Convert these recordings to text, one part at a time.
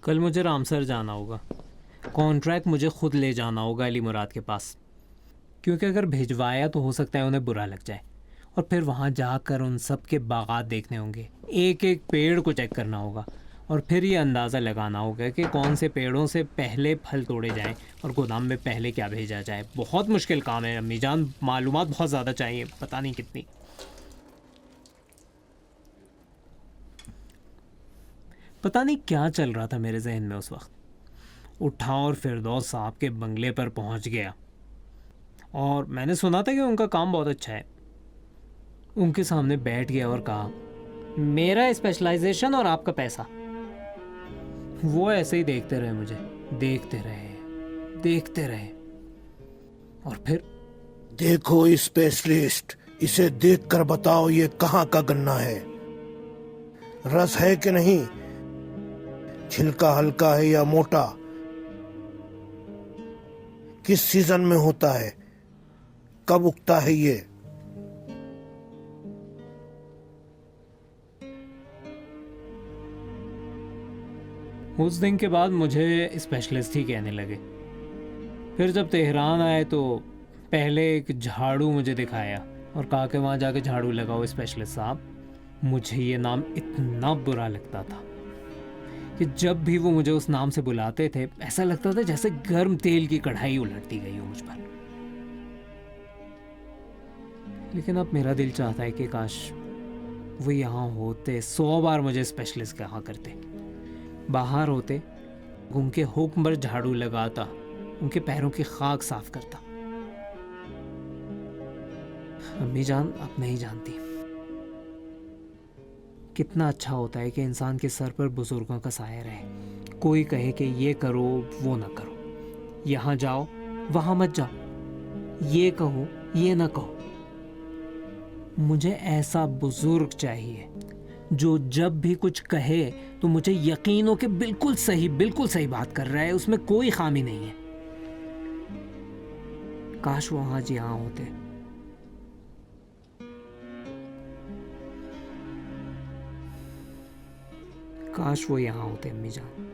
कल मुझे रामसर जाना होगा। कॉन्ट्रैक्ट मुझे खुद ले जाना होगा अली मुराद के पास, क्योंकि अगर भिजवाया तो हो सकता है उन्हें बुरा लग जाए, और फिर वहाँ जाकर उन सब के बागात देखने होंगे, एक एक पेड़ को चेक करना होगा, और फिर ये अंदाज़ा लगाना होगा कि कौन से पेड़ों से पहले फल तोड़े जाएं और गोदाम में पहले क्या भेजा जाए। बहुत मुश्किल काम है अम्मी जान, मालूमात बहुत ज़्यादा चाहिए, पता नहीं कितनी। पता नहीं क्या चल रहा था मेरे जहन में उस वक्त। उठा और फिरदौस साहब के बंगले पर पहुंच गया, और मैंने सुना था कि उनका काम बहुत अच्छा है। उनके सामने बैठ गया और कहा, मेरा स्पेशलाइजेशन और आपका पैसा। वो ऐसे ही देखते रहे मुझे, देखते रहे, देखते रहे, और फिर देखो स्पेशलिस्ट, इसे देखकर बताओ ये कहाँ का गन्ना है, रस है कि नहीं, छिलका हल्का है या मोटा, किस सीजन में होता है, कब उगता है ये। उस दिन के बाद मुझे स्पेशलिस्ट ही कहने लगे। फिर जब तेहरान आए तो पहले एक झाड़ू मुझे दिखाया और कहा कि वहाँ जाके झाड़ू लगाओ स्पेशलिस्ट साहब। मुझे ये नाम इतना बुरा लगता था कि जब भी वो मुझे उस नाम से बुलाते थे ऐसा लगता था जैसे गर्म तेल की कढ़ाई उलटती गई हो मुझ पर। लेकिन अब मेरा दिल चाहता है कि काश वो यहाँ होते, 100 बार मुझे स्पेशलिस्ट कहा करते, बाहर होते, उनके हुक्म पर झाड़ू लगाता, उनके पैरों की खाक साफ करता। अम्मी जान आप नहीं जानती कितना अच्छा होता है कि इंसान के सर पर बुजुर्गों का साया रहे। कोई कहे कि ये करो वो ना करो, यहाँ जाओ वहाँ मत जाओ, ये कहो ये ना कहो। मुझे ऐसा बुजुर्ग चाहिए जो जब भी कुछ कहे तो मुझे यकीन हो कि बिल्कुल सही बात कर रहा है, उसमें कोई खामी नहीं है। काश वो आज यहाँ होते। काश वो यहाँ होते अम्मी जान।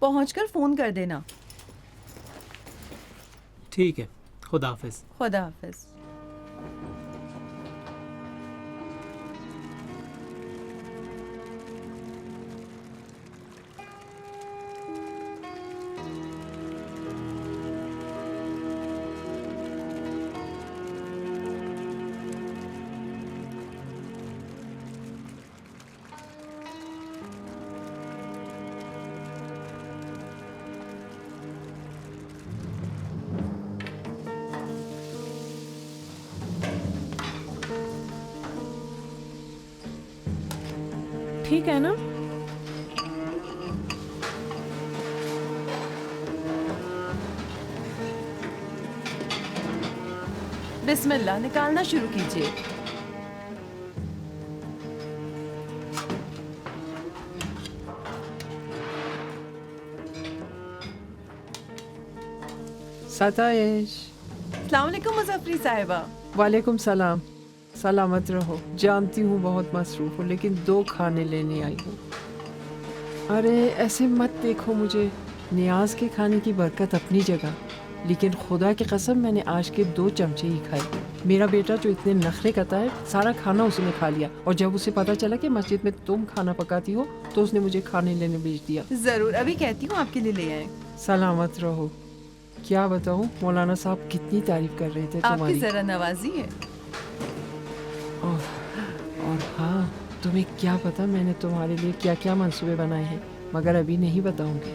पहुंचकर फोन कर देना। ठीक है, खुदा हाफिज। खुदा हाफिज। ठीक है ना? बिस्मिल्लाह, निकालना शुरू कीजिए। सताइश। अस्सलाम वालेकुम मुज़फ़्फ़री साहिबा। वालेकुम सलाम। सलामत रहो। जानती हूँ बहुत मसरूफ़ हूँ, लेकिन 2 खाने लेने आई हूँ। अरे ऐसे मत देखो मुझे। नियाज के खाने की बरकत अपनी जगह, लेकिन खुदा की कसम मैंने आज के 2 चमचे ही खाए। मेरा बेटा जो इतने नखरे करता है, सारा खाना उसने खा लिया, और जब उसे पता चला कि मस्जिद में तुम खाना पकाती हो तो उसने मुझे खाने लेने भेज दिया। जरूर, अभी कहती हूँ आपके लिए ले आए। सलामत रहो। क्या बताऊँ, मौलाना साहब कितनी तारीफ कर रहे थे आपकी तुम्हारी। जरा नवाजी है। और हाँ, तुम्हें क्या पता मैंने तुम्हारे लिए क्या क्या मंसूबे बनाए हैं, मगर अभी नहीं बताऊंगी।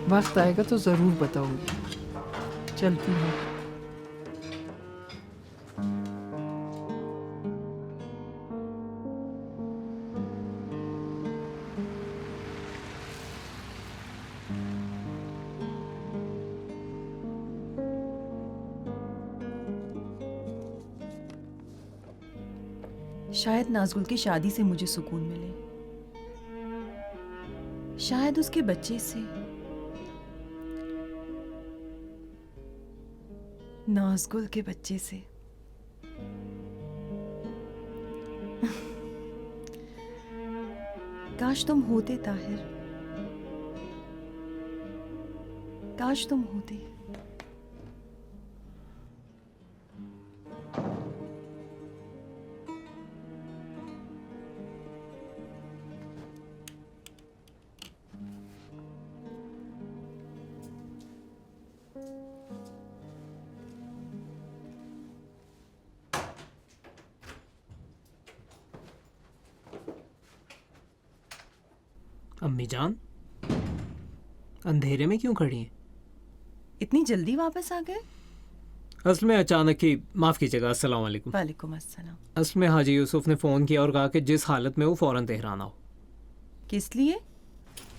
वक्त आएगा तो ज़रूर बताऊंगी। चलती हूँ। शायद नाज़गुल की शादी से मुझे सुकून मिले, शायद उसके बच्चे से। नाज़गुल के बच्चे से। काश तुम होते ताहिर, काश तुम होते। अम्मी जान, अंधेरे में क्यों खड़ी हैं? इतनी जल्दी वापस आ गए? असल में अचानक ही, माफ़ कीजिएगा, अस्सलाम वालेकुम। वालेकुम अस्सलाम। असल में हाजी यूसुफ ने फ़ोन किया और कहा कि जिस हालत में वो फ़ौरन तेहरान आओ। किस लिए?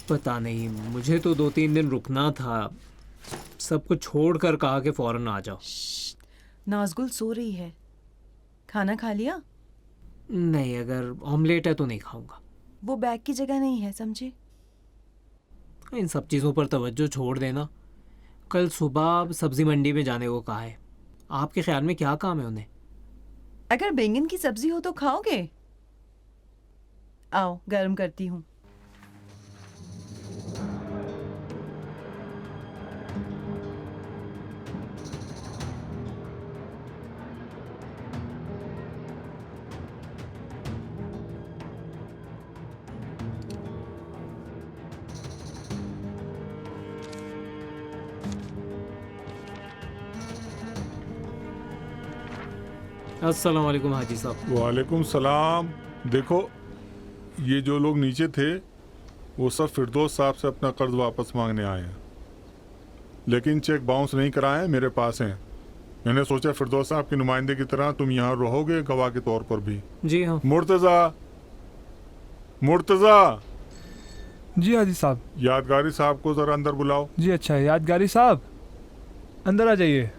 पता नहीं, मुझे तो 2-3 दिन रुकना था। सब कुछ छोड़ कर कहा कि फ़ौरन आ जाओ। नाज़गुल सो रही है। खाना खा लिया? नहीं, अगर ऑमलेट है तो नहीं खाऊंगा। वो बैग की जगह नहीं है, समझे? इन सब चीज़ों पर तवज्जो छोड़ देना। कल सुबह सब्ज़ी मंडी में जाने को कहा है। आपके ख्याल में क्या काम है उन्हें? अगर बैंगन की सब्जी हो तो खाओगे? आओ, गर्म करती हूँ। अस्सलाम वालेकुम हाजी साहब। वालेकुम सलाम। देखो, ये जो लोग नीचे थे वो सब फिरदौस साहब से अपना कर्ज वापस मांगने आए हैं, लेकिन चेक बाउंस नहीं कराए, मेरे पास हैं। मैंने सोचा फिरदौस साहब के नुमाइंदे की तरह तुम यहाँ रहोगे गवाह के तौर पर भी। जी हाँ। मुर्तज़ा, मुर्तज़ा, जी हाजी साहब। यादगारी साहब को ज़रा अंदर बुलाओ। जी अच्छा है, यादगारी साहब अंदर आ जाइए।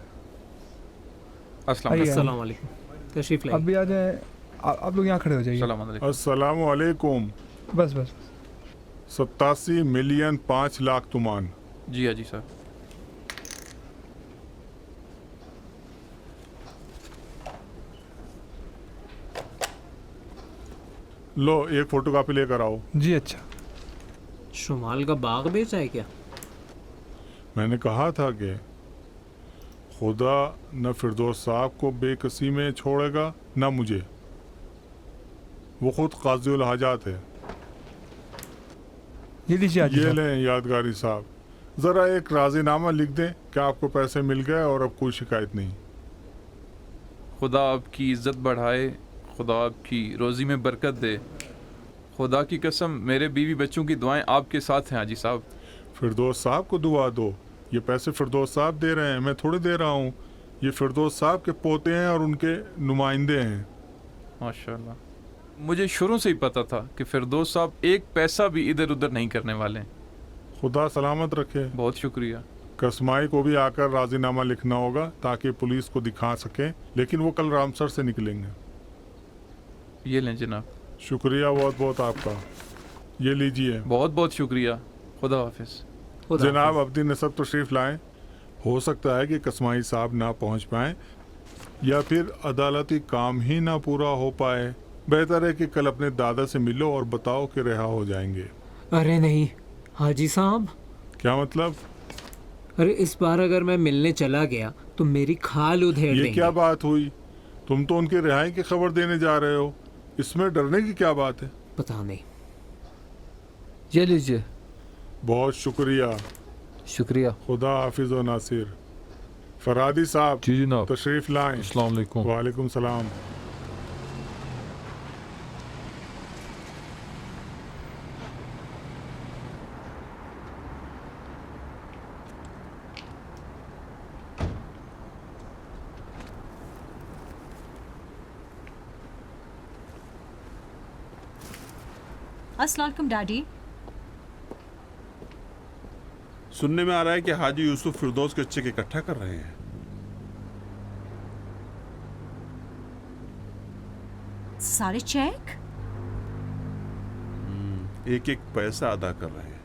आइए। अस्सलाम वालेकुम, तशरीफ लाइए। अब भी आ जाए, आप लोग यहाँ खड़े हो जाइए। अस्सलाम वालेकुम। बस बस 87 मिलियन 5 लाख तुमान। जी हाजी साहब। लो, एक फ़ोटोकॉपी लेकर आओ। जी अच्छा। शुमाल का बाग बेचा है क्या? मैंने कहा था कि खुदा न फिरदौस साहब को बेकसी में छोड़ेगा न मुझे। वो खुद काज़िउल हाजात है। ये लीजिए हाजी ये साहब। लें यादगारी साहब, ज़रा एक राज़ीनामा लिख दें कि आपको पैसे मिल गए और अब कोई शिकायत नहीं। खुदा आपकी इज़्ज़त बढ़ाए, खुदा आपकी रोज़ी में बरकत दे। खुदा की कसम, मेरे बीवी बच्चों की दुआएं आपके साथ हैं हाजी साहब। फिरदौस साहब को दुआ दो। ये पैसे फिरदौस साहब दे रहे हैं, मैं थोड़ी दे रहा हूँ। ये फिरदौस साहब के पोते हैं और उनके नुमाइंदे हैं। माशाल्लाह, मुझे शुरू से ही पता था कि फिरदौस साहब एक पैसा भी इधर उधर नहीं करने वाले हैं। खुदा सलामत रखे। बहुत शुक्रिया। कसमाई को भी आकर राज़ीनामा लिखना होगा ताकि पुलिस को दिखा सकें, लेकिन वो कल रामसर से निकलेंगे। ये लें जनाब। शुक्रिया बहुत बहुत आपका। ये लीजिए। बहुत बहुत शुक्रिया। खुदा हाफिज़। जनाब अब्दी नसब तशरीफ़ लाएं। हो सकता है कि कसमाई साहब ना पहुंच पाएं या फिर अदालती काम ही ना पूरा हो पाए। बेहतर है कि कल अपने दादा से मिलो और बताओ कि रिहा हो जाएंगे। अरे नहीं हाजी साहब। क्या मतलब? अरे इस बार अगर मैं मिलने चला गया तो मेरी खाल उधेड़ ये देंगे। क्या बात हुई? तुम तो उनकी रिहाई की खबर देने जा रहे हो, इसमें डरने की क्या बात है? पता नहीं। ये लीजिए। बहुत शुक्रिया। शुक्रिया। खुदा हाफिज व नासिर। फरादी साहब जी जनाब। तशरीफ़ लाएं। अस्सलाम वालेकुम। वालेकुम सलाम। अस्सलाम वालेकुम डैडी। सुनने में आ रहा है कि हाजी यूसुफ फिरदौस के चेक इकट्ठा कर रहे हैं। सारे चेक? एक एक पैसा अदा कर रहे हैं।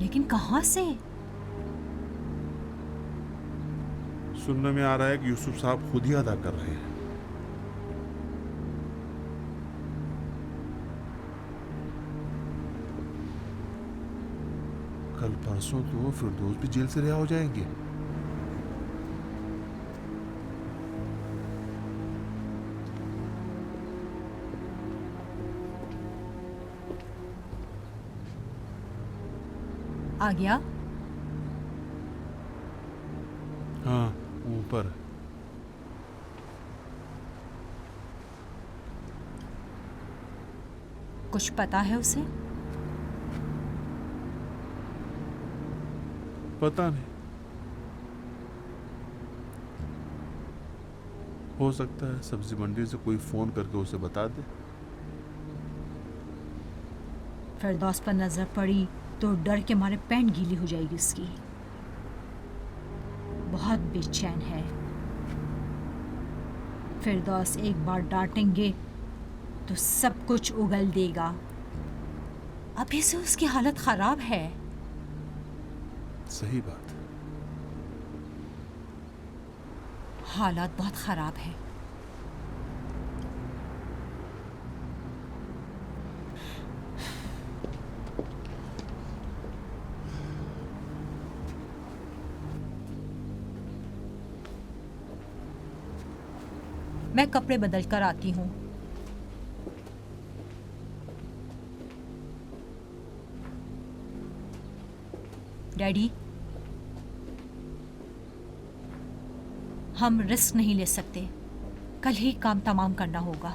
लेकिन कहाँ से? सुनने में आ रहा है कि यूसुफ साहब खुद ही अदा कर रहे हैं। कल परसों तो फिरदौस भी जेल से रिहा हो जाएंगे। आ गया? हाँ, ऊपर। कुछ पता है उसे? पता नहीं, हो सकता है सब्जी मंडी से कोई फोन करके उसे बता दे। फिरदौस पर नजर पड़ी तो डर के मारे पैंट गीली हो जाएगी उसकी। बहुत बेचैन है। फिरदौस एक बार डांटेंगे तो सब कुछ उगल देगा। अभी से उसकी हालत खराब है। सही बात है। हालात बहुत खराब है। मैं कपड़े बदल कर आती हूँ। डैडी, हम रिस्क नहीं ले सकते। कल ही काम तमाम करना होगा।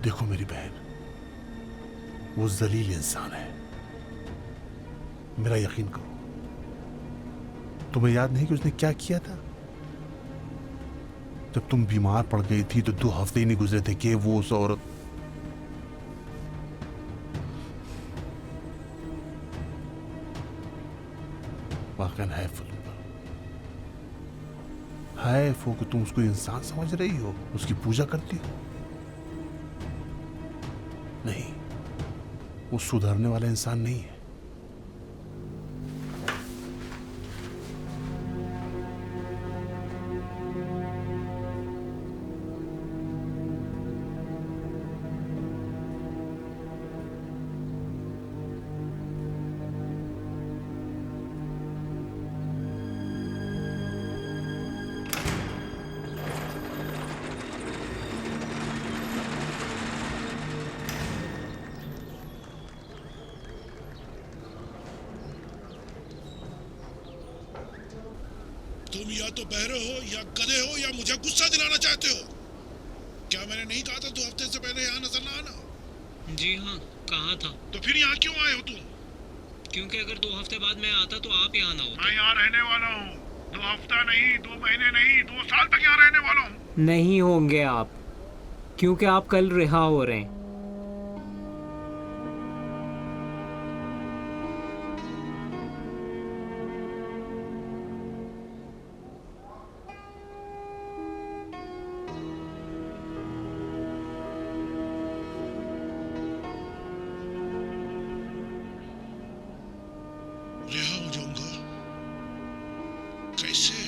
देखो मेरी बहन, वो जलील इंसान है। मेरा यकीन करो। तुम्हें याद नहीं कि उसने क्या किया था? जब तुम बीमार पड़ गई थी तो 2 हफ्ते ही नहीं गुजरे थे कि वो उस औरत वाकई हैफ हो कि तुम उसको इंसान समझ रही हो, उसकी पूजा करती हो। नहीं, वो सुधरने वाला इंसान नहीं है। तुम या तो बहरे हो या गधे हो या मुझे गुस्सा दिलाना चाहते हो। क्या मैंने नहीं कहा था 2 हफ्ते से पहले यहाँ नजर ना आना? जी हाँ, कहा था। तो फिर यहाँ क्यों आए हो तुम? क्योंकि अगर 2 हफ्ते बाद मैं आता तो आप यहाँ ना होते। मैं यहाँ रहने वाला हूँ। 2 हफ्ता नहीं, 2 महीने नहीं, 2 साल तक यहाँ रहने वाला हूँ। नहीं होंगे आप, क्योंकि आप कल रिहा हो रहे हैं। रिहा हो जाऊंगा? कैसे?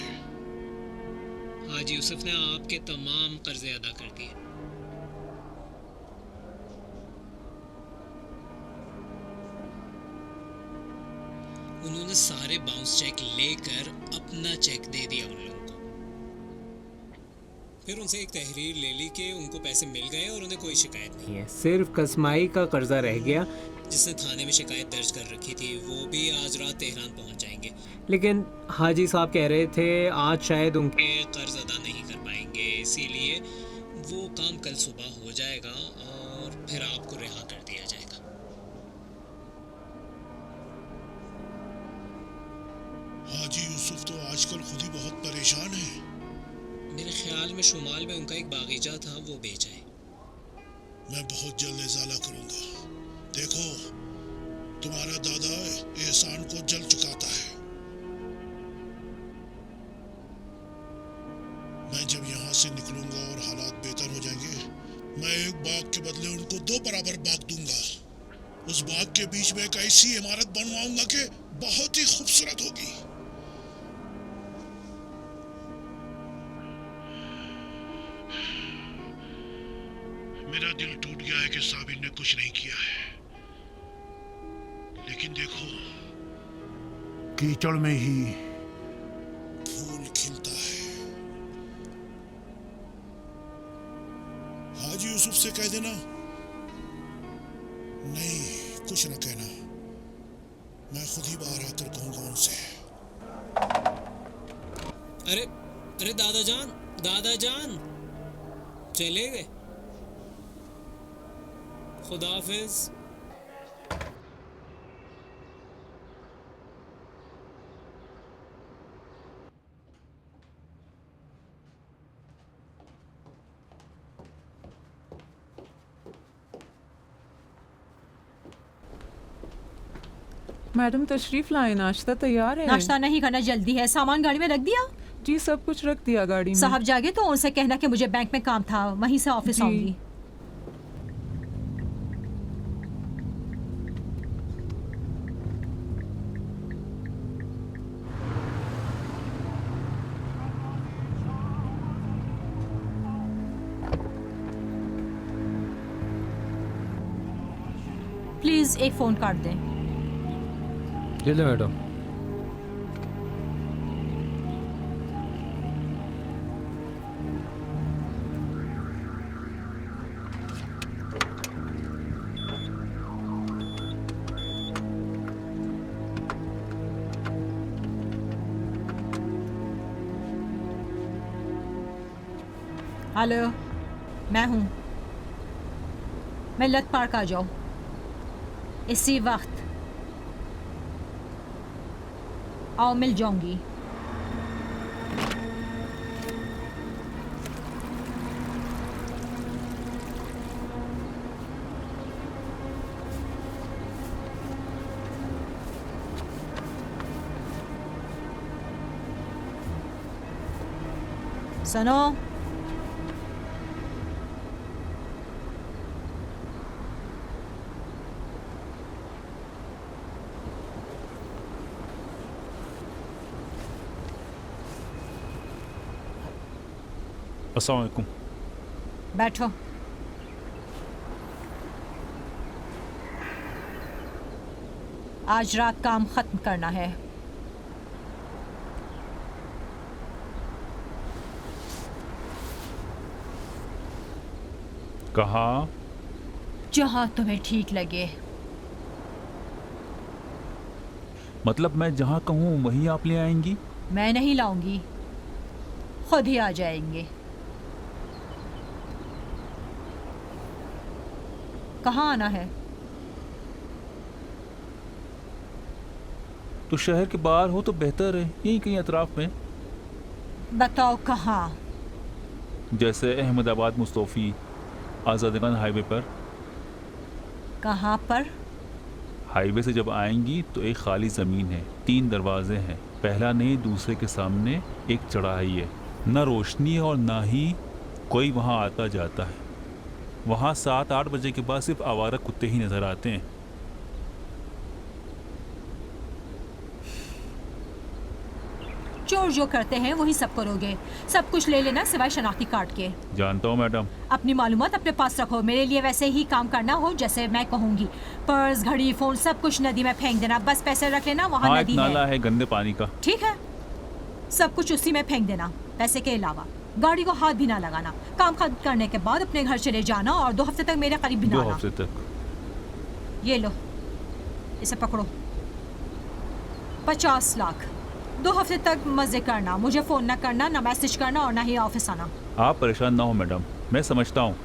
आज यूसुफ ने आपके तमाम कर्जे अदा कर दिए। उन्होंने सारे बाउंस चेक लेकर अपना चेक दे दिया उन लोगों को। फिर उनसे एक तहरीर ले ली कि उनको पैसे मिल गए और उन्हें कोई शिकायत नहीं है, सिर्फ कसमाई का कर्जा रह गया जिसने थाने में शिकायत दर्ज कर रखी थी। वो भी आज रात तेहरान पहुंच जाएंगे। लेकिन हाजी साहब कह रहे थे आज शायद उनके कर्ज अदा नहीं कर पाएंगे, इसीलिए वो काम कल सुबह हो जाएगा और फिर आपको रिहा कर दिया जाएगा। हाजी यूसुफ तो आजकल खुद ही बहुत परेशान है। मेरे ख्याल में शुमाल में उनका एक बागीचा था, वो बेचा है। मैं बहुत जल्द इजाला करूंगा। देखो, तुम्हारा दादा एहसान को जल चुकाता है। मैं जब यहाँ से निकलूंगा और हालात बेहतर हो जाएंगे, मैं एक बाग के बदले उनको 2 बराबर बाग दूंगा। उस बाग के बीच में एक ऐसी इमारत बनवाऊंगा कि बहुत ही खूबसूरत होगी। मेरा दिल टूट गया है कि साबिर ने कुछ नहीं किया है, लेकिन देखो, कीचड़ में ही फूल खिलता है। हाजी यूसुफ से कह देना, नहीं कुछ न कहना, मैं खुद ही बाहर आकर कहूंगा उनसे। अरे दादा जान चले गए। खुदा हाफिज। मैडम तशरीफ लाए, नाश्ता तैयार है। नाश्ता नहीं करना, जल्दी है। सामान गाड़ी में रख दिया? जी सब कुछ रख दिया गाड़ी में। साहब जागे तो उनसे कहना कि मुझे बैंक में काम था, वहीं से ऑफिस जी। आऊंगी। प्लीज एक फोन काट दें। ले लो मैडम। हेलो, मैं हूँ। मिल्लत पार्क आ जाओ इसी वक्त। आओ, मिल जाऊंगी। सुनो, अस्सलाम वालेकुम। बैठो। आज रात काम खत्म करना है। कहाँ? जहाँ तुम्हें ठीक लगे। मतलब मैं जहाँ कहूँ वहीं आप ले आएंगी? मैं नहीं लाऊंगी, खुद ही आ जाएंगे। कहाँ आना है? तो शहर के बाहर हो तो बेहतर है, यहीं कहीं अतराफ में। बताओ कहाँ? जैसे अहमदाबाद मुस्तफ़ी आज़ादगान हाईवे पर। कहाँ पर? हाईवे से जब आएंगी तो एक खाली ज़मीन है, 3 दरवाजे हैं। पहला नहीं, दूसरे के सामने एक चढ़ाई है। न रोशनी और ना ही कोई वहाँ आता जाता है। वहाँ 7-8 बजे के बाद सिर्फ आवारा कुत्ते ही नज़र आते हैं। चोर जो करते हैं वही सब करोगे। सब कुछ ले लेना सिवाय शनाख्ती कार्ड के। जानता हूँ मैडम। अपनी मालूमात अपने पास रखो। मेरे लिए वैसे ही काम करना हो जैसे मैं कहूँगी। पर्स, घड़ी, फोन सब कुछ नदी में फेंक देना। बस पैसे रख लेना, वहाँ हाँ, नदी एक नाला है। है गंदे पानी का। ठीक है, सब कुछ उसी में फेंक देना, पैसे के अलावा। गाड़ी को हाथ भी ना लगाना, काम खत्म करने के बाद अपने घर चले जाना और 2 हफ्ते तक मेरे करीब भी ना 2 आना। हफ्ते तक? ये लो, इसे पकड़ो। 50 लाख। 2 हफ्ते तक मजे करना, मुझे फोन ना करना, ना मैसेज करना और ना ही ऑफिस आना। आप परेशान ना हो मैडम, मैं समझता हूँ।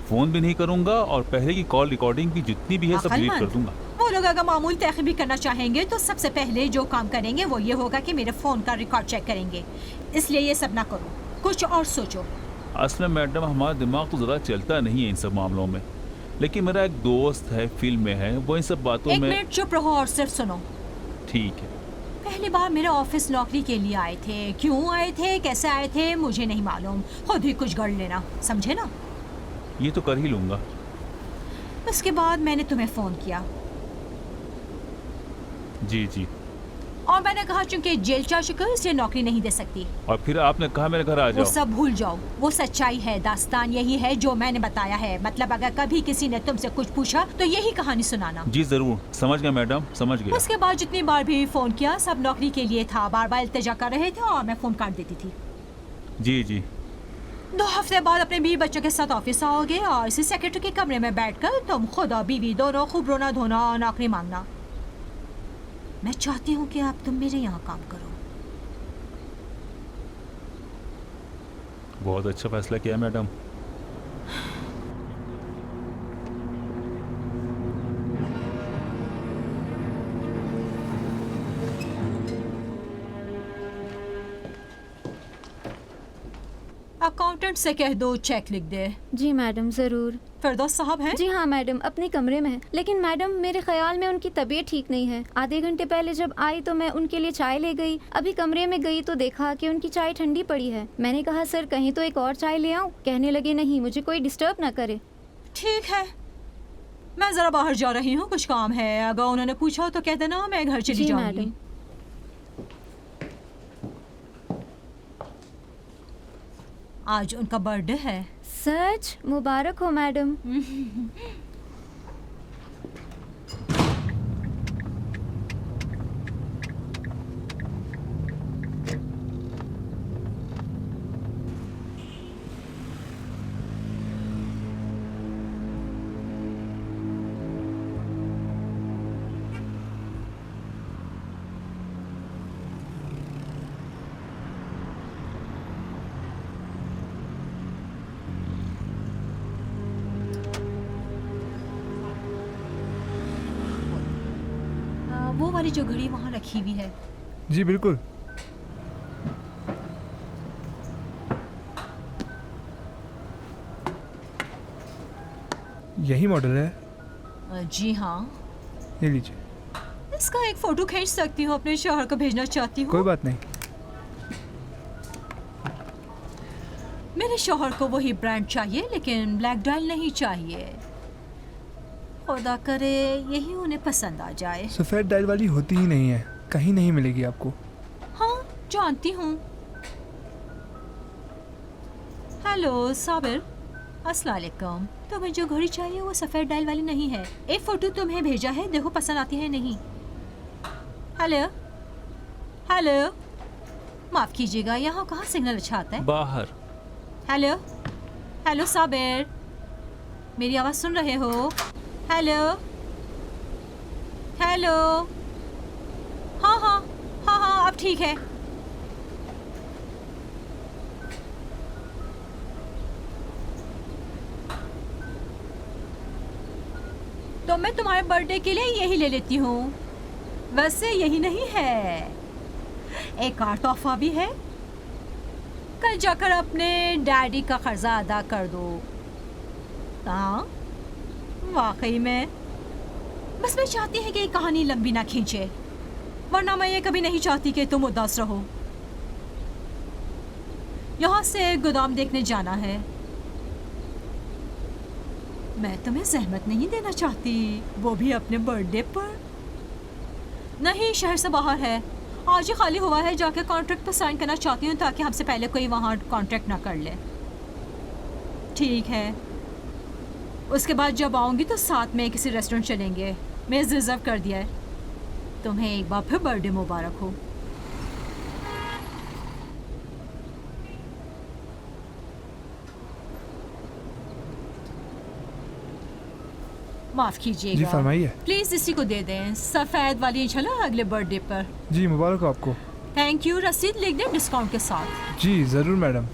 फ़ोन भी नहीं करूँगा और पहले की कॉल रिकॉर्डिंग की जितनी भी है सब डिलीट कर दूंगा। वो लोग अगर मामूल तहक़ीक़ भी करना चाहेंगे तो सबसे पहले जो काम करेंगे वो ये होगा कि मेरे फ़ोन का रिकॉर्ड चेक करेंगे। इसलिए ये सब ना करो, कुछ और सोचो। असल में मैडम हमारा दिमाग तो ज़रा चलता नहीं है इन सब मामलों में, लेकिन मेरा एक दोस्त है, फील्ड में है, वो इन सब बातों एक में। मिनट चुप रहो और सिर्फ सुनो। ठीक है। पहली बार मेरे ऑफिस नौकरी के लिए आए थे, क्यों आए थे, कैसे आए थे मुझे नहीं मालूम, खुद ही कुछ गढ़ लेना, समझे ना? ये तो कर ही लूँगा। उसके बाद मैंने तुम्हें फ़ोन किया जी जी। और मैंने कहा चूंकि जेल जा चुका है इसलिए नौकरी नहीं दे सकती। और फिर आपने कहा मेरे घर आ वो जाओ। सब भूल जाओ, वो सच्चाई है, दास्तान यही है जो मैंने बताया है। मतलब अगर कभी किसी ने तुमसे कुछ पूछा तो यही कहानी सुनाना। जी ज़रूर, समझ गया मैडम, समझ गया। उसके बाद जितनी बार भी फ़ोन किया सब नौकरी के लिए था, बार बार इल्तिजा कर रहे थे और मैं फ़ोन काट देती थी। जी जी। 2 हफ्ते बाद अपने बीवी बच्चों के साथ ऑफिस आओगे और इसी सेक्रेटरी के कमरे में बैठकर तुम खुद और बीवी दोनों खूब रोना धोना और नौकरी मांगना। मैं चाहती हूँ कि अब तुम मेरे यहाँ काम करो। बहुत अच्छा फैसला किया मैडम। अकाउंटेंट से कह दो चेक लिख दे। जी मैडम ज़रूर। फिरदौस साहब हैं? जी हाँ मैडम, अपने कमरे में है। लेकिन मैडम मेरे ख्याल में उनकी तबीयत ठीक नहीं है। आधे घंटे पहले जब आई तो मैं उनके लिए चाय ले गई। अभी कमरे में गई तो देखा कि उनकी चाय ठंडी पड़ी है। मैंने कहा सर कहीं तो एक और चाय ले आऊँ? कहने लगे नहीं, मुझे कोई डिस्टर्ब ना करे। ठीक है, मैं जरा बाहर जा रही हूँ, कुछ काम है। अगर उन्होंने पूछा तो कह देना मैं घर चली जी जाऊंगी। मैडम। आज उनका बर्थडे है। सच? मुबारक हो मैडम। वो वाली जो घड़ी वहाँ रखी हुई है। जी बिल्कुल। यही मॉडल है? जी हाँ। ये लीजिए। इसका एक फोटो खींच सकती हूँ, अपने शौहर को भेजना चाहती हूँ। कोई बात नहीं। मेरे शौहर को वही ब्रांड चाहिए लेकिन ब्लैक डायल नहीं चाहिए। खुदा करे यही उन्हें पसंद आ जाए। सफ़ेद डायल वाली होती ही नहीं है, कहीं नहीं मिलेगी आपको। हाँ जानती हूँ। हेलो साबिर, अस्सलाम वालेकुम। तुम्हें जो घड़ी चाहिए वो सफ़ेद डायल वाली नहीं है। एक फ़ोटो तुम्हें भेजा है, देखो पसंद आती है नहीं। हेलो हेलो, माफ़ कीजिएगा, यहाँ कहाँ सिग्नल अच्छा आता है? बाहर। हेलो हेलो साबिर, मेरी आवाज़ सुन रहे हो? Hello hello. हाँ हाँ हाँ हाँ, अब ठीक है। तो मैं तुम्हारे बर्थडे के लिए यही ले लेती हूँ। वैसे यही नहीं है, एक और तोहफा भी है। कल जाकर अपने डैडी का कर्जा अदा कर दो। हाँ वाकई में, बस मैं चाहती है कि ये कहानी लंबी ना खींचे, वरना मैं ये कभी नहीं चाहती कि तुम उदास रहो। यहाँ से गोदाम देखने जाना है। मैं तुम्हें जहमत नहीं देना चाहती, वो भी अपने बर्थडे पर। नहीं, शहर से बाहर है, आज ही खाली हुआ है। जाके कॉन्ट्रैक्ट पर साइन करना चाहती हूँ ताकि हमसे पहले कोई वहाँ कॉन्ट्रैक्ट ना कर ले। ठीक है, उसके बाद जब आऊँगी तो साथ में किसी रेस्टोरेंट चलेंगे। मैं रिजर्व कर दिया है। तुम्हें एक बार फिर बर्थडे मुबारक हो। माफ जी कीजिएगा, फरमाइए। प्लीज इसी को दे दें, सफेद वाली इंशाल्लाह अगले बर्थडे पर। जी मुबारक हो आपको। थैंक यू, रसीद लिख दें डिस्काउंट के साथ। जी ज़रूर मैडम।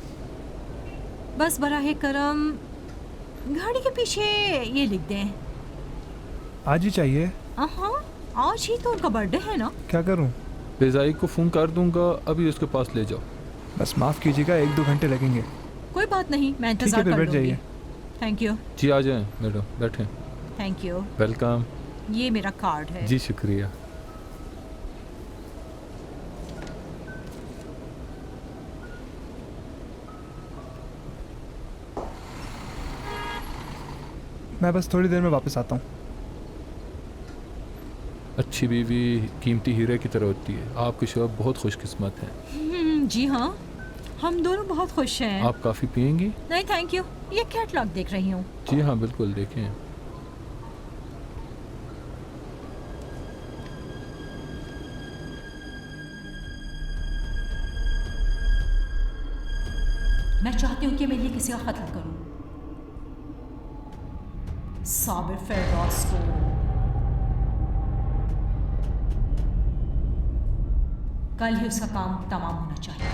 बस बराहे करम गाड़ी के पीछे ये लिख दें। आज ही चाहिए? हाँ, आज ही तो उनका बर्थडे है ना। क्या करूं? बेजाई को फ़ोन कर दूंगा, अभी उसके पास ले जाओ। बस माफ़ कीजिएगा, 1-2 घंटे लगेंगे। कोई बात नहीं, मैं ठीक है इंतजार फिर कर बैठ लूंगी। जाइए। Thank you. जी आ जाएं मैडम, बैठें। Thank you. वेलकम। ये मेरा कार्ड है। जी शुक्रिया। मैं बस थोड़ी देर में वापस आता हूँ। अच्छी बीवी कीमती हीरे की तरह होती है। आपके शोहर बहुत खुशकिस्मत हैं। जी हाँ, हम दोनों बहुत खुश हैं। आप काफ़ी पियेंगी? नहीं थैंक यू, ये कैटलॉग देख रही हूँ। जी हाँ बिल्कुल, देखें। मैं चाहती हूँ कि मैं ये किसी का कत्ल करूँ, साबिर फिरदौस को। कल ही उसका काम तमाम होना चाहिए।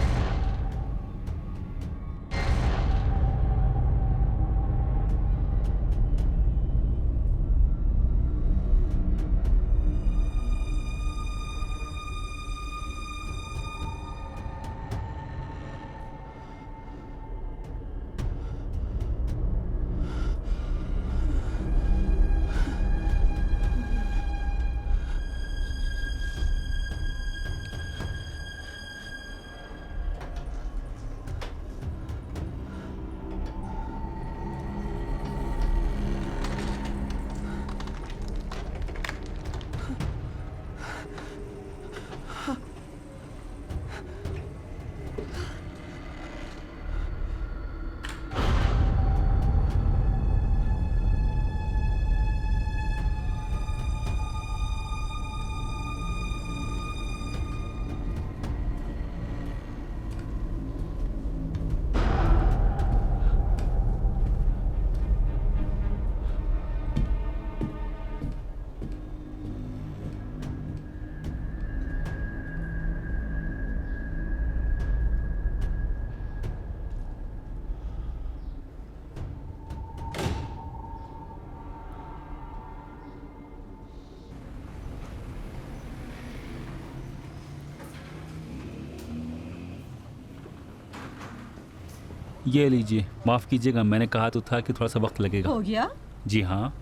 ये लीजिए। माफ़ कीजिएगा, मैंने कहा तो था कि थोड़ा सा वक्त लगेगा। हो गया? जी हाँ।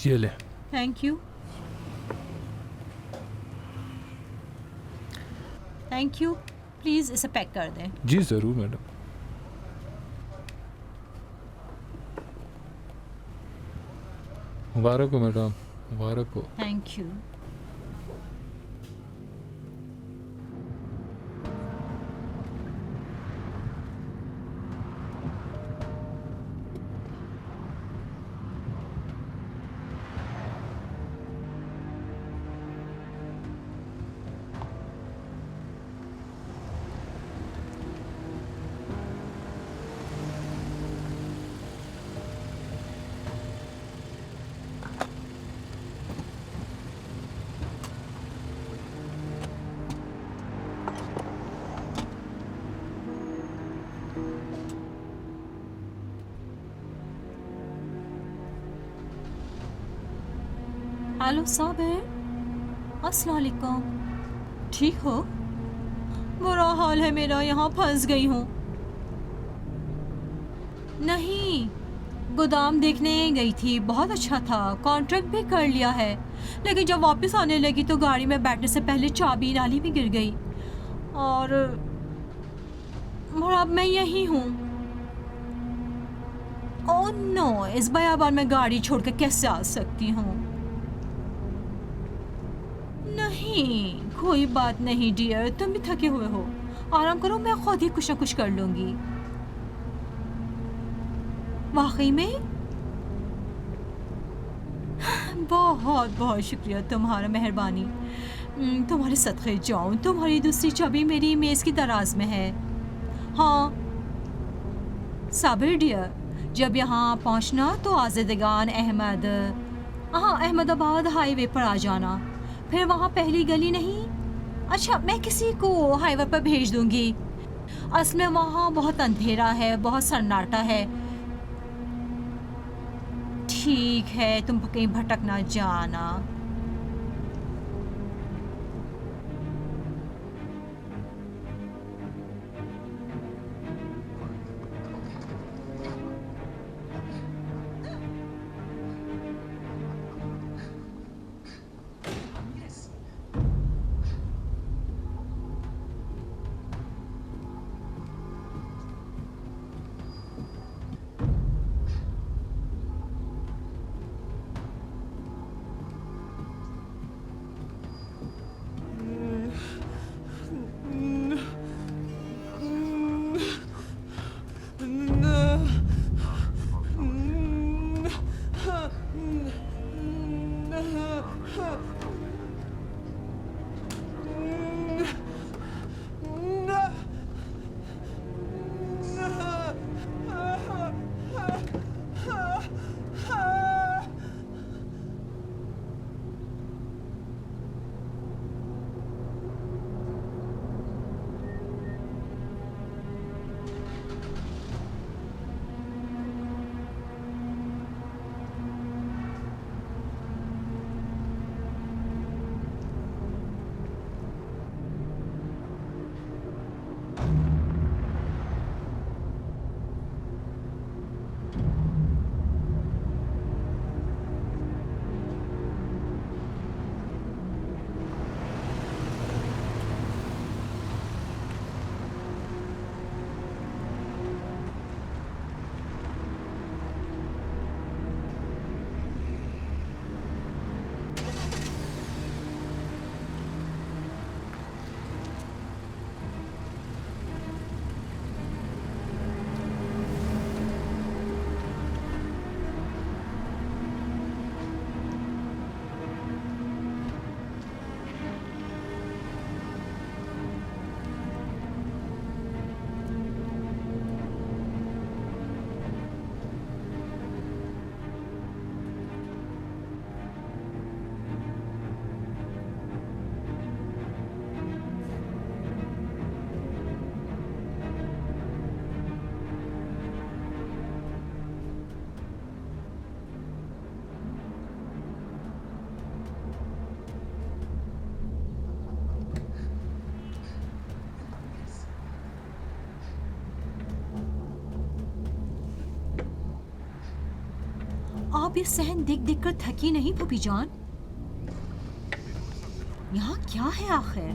ये ले। Thank you. Thank you, please इसे पैक कर दें। जी ज़रूर मैडम। मुबारक हो मैडम, मुबारक हो। Thank you. हेलो साबिर, अस्सलाम वालेकुम। ठीक हो? बुरा हाल है मेरा, यहाँ फंस गई हूँ। नहीं, गोदाम देखने गई थी, बहुत अच्छा था, कॉन्ट्रैक्ट भी कर लिया है, लेकिन जब वापस आने लगी तो गाड़ी में बैठने से पहले चाबी नाली में गिर गई और अब मैं यही हूँ। ओह नो, इस बयाबान में गाड़ी छोड़कर कैसे आ सकती हूँ? नहीं, कोई बात नहीं डियर, तुम भी थके हुए हो, आराम करो, मैं खुद ही कुछ ना कुछ कर लूंगी। वाकई में? बहुत बहुत शुक्रिया तुम्हारा, मेहरबानी। तुम्हारे सदक़े जाऊं। तुम्हारी दूसरी चाबी मेरी मेज़ की दराज में है। हाँ साबिर डियर, जब यहाँ पहुँचना तो आज़ादगान अहमद, हाँ अहमदाबाद हाईवे पर आ जाना, फिर वहाँ पहली गली नहीं, अच्छा मैं किसी को हाईवे पर भेज दूंगी। असल में वहाँ बहुत अंधेरा है, बहुत सन्नाटा है। ठीक है, तुम कहीं भटक ना जाना। आप ये सहन देख देख कर थकी नहीं भूपी जान? यहाँ क्या है आखिर?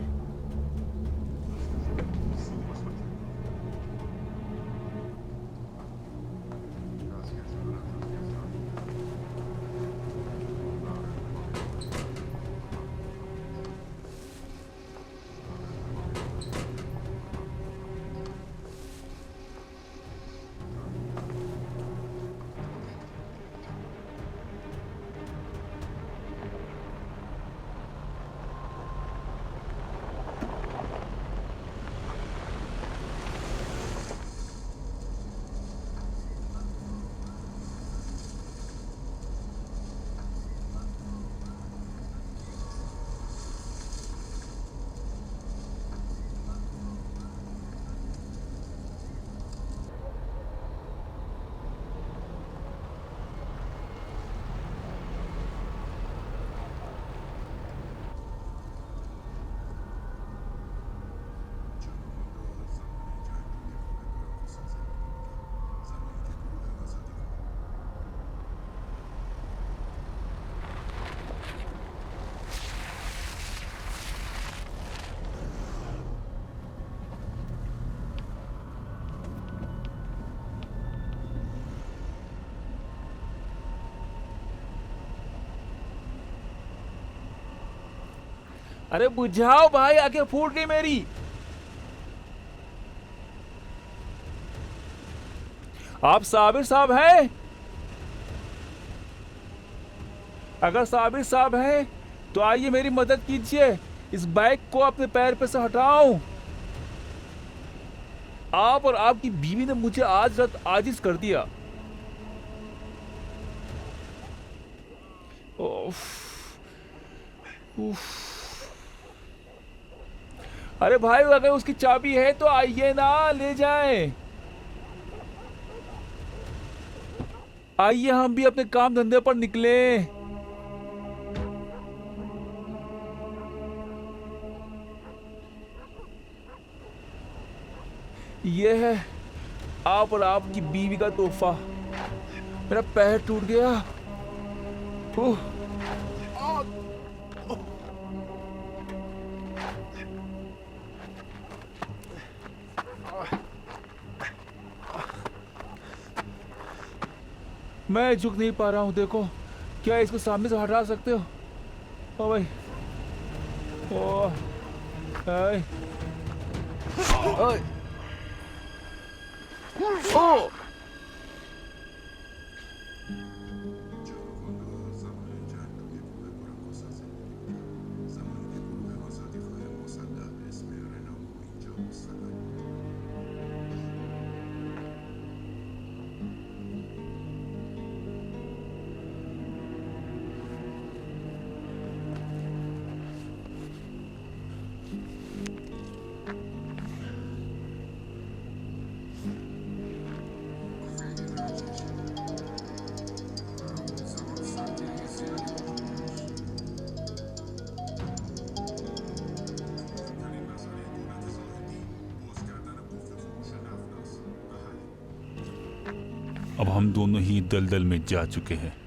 अरे बुझाओ भाई, आंखें फूट गई मेरी। आप साबिर साहब हैं? अगर साबिर साहब हैं तो आइए मेरी मदद कीजिए, इस बाइक को अपने पैर पे से हटाओ। आप और आपकी बीवी ने मुझे आज रात आजिज कर दिया। उफ, उफ। अरे भाई अगर उसकी चाबी है तो आइए ना, ले जाएं। आइए हम भी अपने काम धंधे पर निकले। ये है आप और आपकी बीवी का तोहफा। मेरा पैर टूट गया। उह। मैं झुक नहीं पा रहा हूँ, देखो। क्या इसको सामने से हटा सकते हो? ओ भाई, ओ, हाय, ओए, ओ। अब हम दोनों ही दलदल में जा चुके हैं।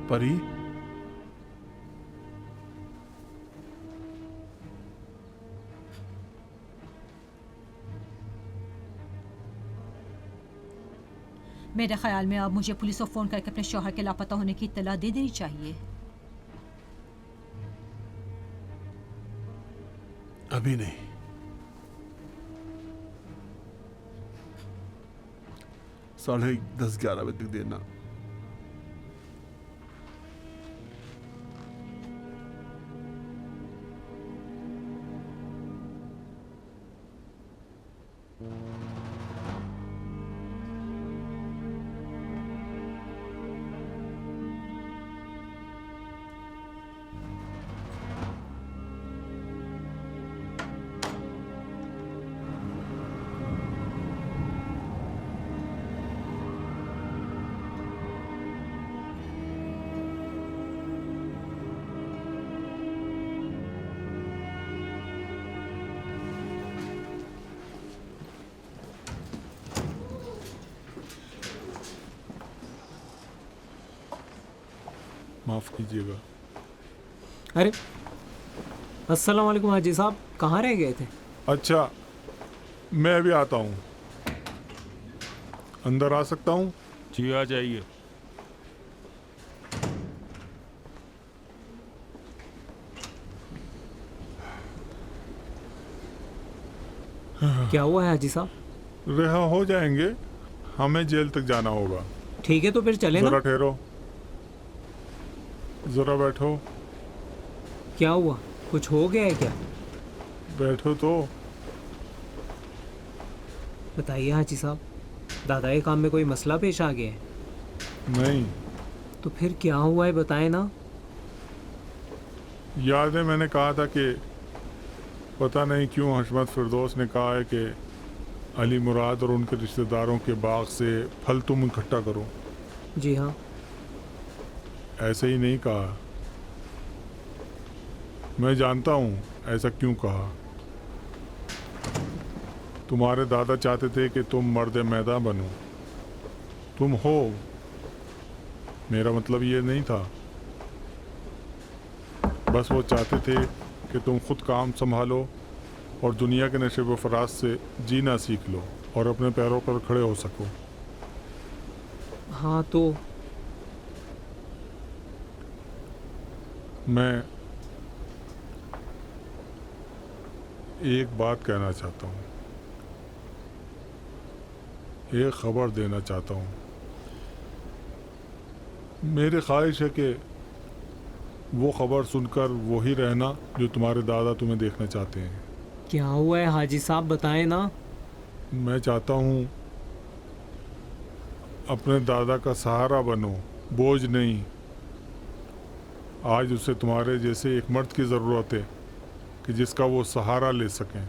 परी, मेरे ख्याल में अब मुझे पुलिस को फोन करके अपने शौहर के लापता होने की इत्तला दे देनी चाहिए। अभी नहीं। 10:30-11 बजे तक देना। माफ़ कीजिएगा। अरे अस्सलाम वालेकुम हाजी साहब, कहाँ रह गए थे? अच्छा, मैं भी आता हूँ। अंदर आ सकता हूँ? जी आ जाइए। क्या हुआ है हाजी साहब? रिहा हो जाएंगे, हमें जेल तक जाना होगा। ठीक है तो फिर चले जरा ना। ठहरो, जरा बैठो। क्या हुआ, कुछ हो गया है क्या? बैठो तो। बताइए हाजी साहब, दादा के काम में कोई मसला पेश आ गया है? नहीं। तो फिर क्या हुआ है, बताएं ना। याद है मैंने कहा था कि पता नहीं क्यों हशमत फिरदौस ने कहा है कि अली मुराद और उनके रिश्तेदारों के बाग से फल तुम इकट्ठा करो। जी हाँ। ऐसे ही नहीं कहा। मैं जानता हूँ ऐसा क्यों कहा। तुम्हारे दादा चाहते थे कि तुम मर्द मैदान बनो। तुम हो, मेरा मतलब ये नहीं था। बस वो चाहते थे कि तुम खुद काम संभालो और दुनिया के नशे व फराज से जीना सीख लो और अपने पैरों पर खड़े हो सको। हाँ तो मैं एक बात कहना चाहता हूँ, एक खबर देना चाहता हूँ। मेरी ख्वाहिश है कि वो खबर सुनकर वही रहना जो तुम्हारे दादा तुम्हें देखना चाहते हैं। क्या हुआ है हाजी साहब, बताएं ना। मैं चाहता हूँ अपने दादा का सहारा बनो, बोझ नहीं। आज उसे तुम्हारे जैसे एक मर्द की ज़रूरत है कि जिसका वो सहारा ले सकें।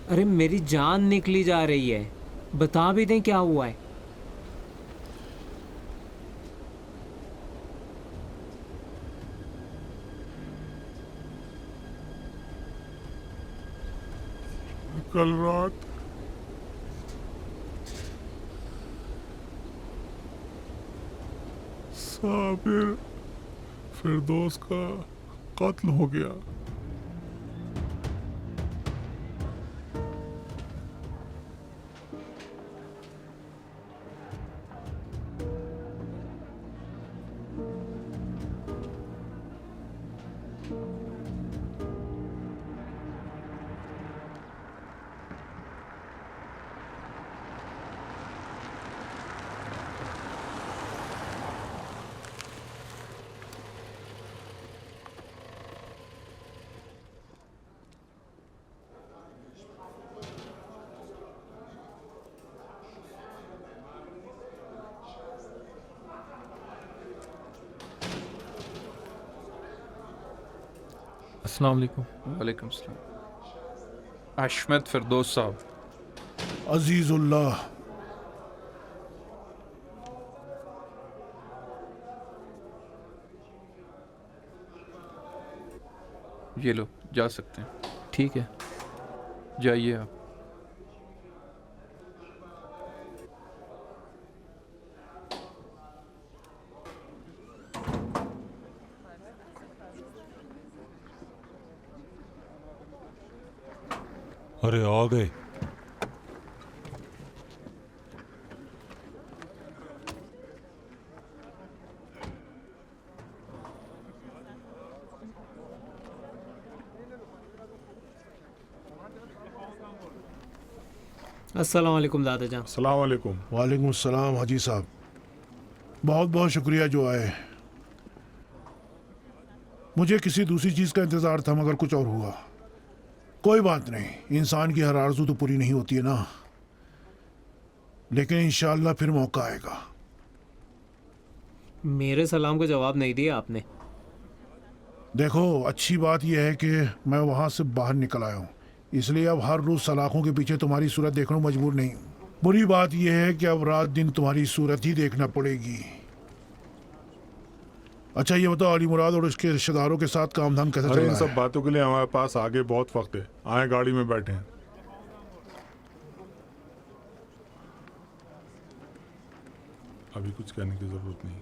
अरे मेरी जान निकली जा रही है, बता भी दें क्या हुआ है। कल रात साबिर फिरदौस का कत्ल हो गया। अस्सलाम वालेकुम। वालेकुम सलाम। अहमद फिरदौस साहब। अजीजुल्लाह, ये लो, जा सकते हैं। ठीक है। जाइए आप। अरे आ गए। अस्सलाम वालेकुम दादा जान। अस्सलाम वालेकुम। वालेकुम अस्सलाम हाजी साहब, बहुत बहुत शुक्रिया जो आए। मुझे किसी दूसरी चीज़ का इंतज़ार था मगर कुछ और हुआ। कोई बात नहीं, इंसान की हर आरज़ू तो पूरी नहीं होती है ना, लेकिन इंशाअल्लाह फिर मौका आएगा। मेरे सलाम का जवाब नहीं दिया आपने। देखो, अच्छी बात यह है कि मैं वहाँ से बाहर निकल आया हूँ, इसलिए अब हर रोज़ सलाखों के पीछे तुम्हारी सूरत देखने मजबूर नहीं हूँ। बुरी बात यह है कि अब रात दिन तुम्हारी सूरत ही देखना पड़ेगी। अच्छा ये बताओ, अली मुराद और उसके रिश्तेदारों के साथ काम धाम कैसा चल अरे इन रहा सब है? बातों के लिए हमारे पास आगे बहुत वक्त है। आए गाड़ी में बैठे हैं। अभी कुछ कहने की जरूरत नहीं।